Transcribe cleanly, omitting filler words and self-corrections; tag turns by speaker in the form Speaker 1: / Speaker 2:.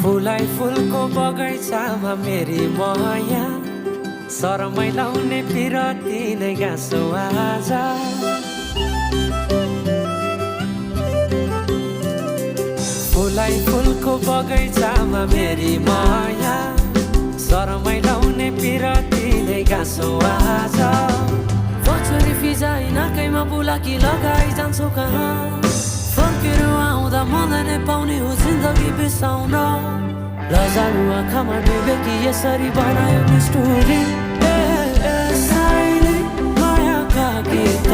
Speaker 1: फुलाई फुलको बगैँचामा मेरी माया शरमै लाउने पिरती नै गाँसो आज फुलाई फुलको बगैँचामा मेरी माया शरमै लाउने पिरती नै गाँसो आज
Speaker 2: पछुरी फिजाइ नाकैमा बुलाकी लगाइ जान्छु कहाँ फर्केर आउँदा मलाई नै पाउने हो जिन्दगी बिसाउन लजालु आँखामा डुबेकी यसरी बनायो नि स्टोरी
Speaker 1: साइले मायाका गीत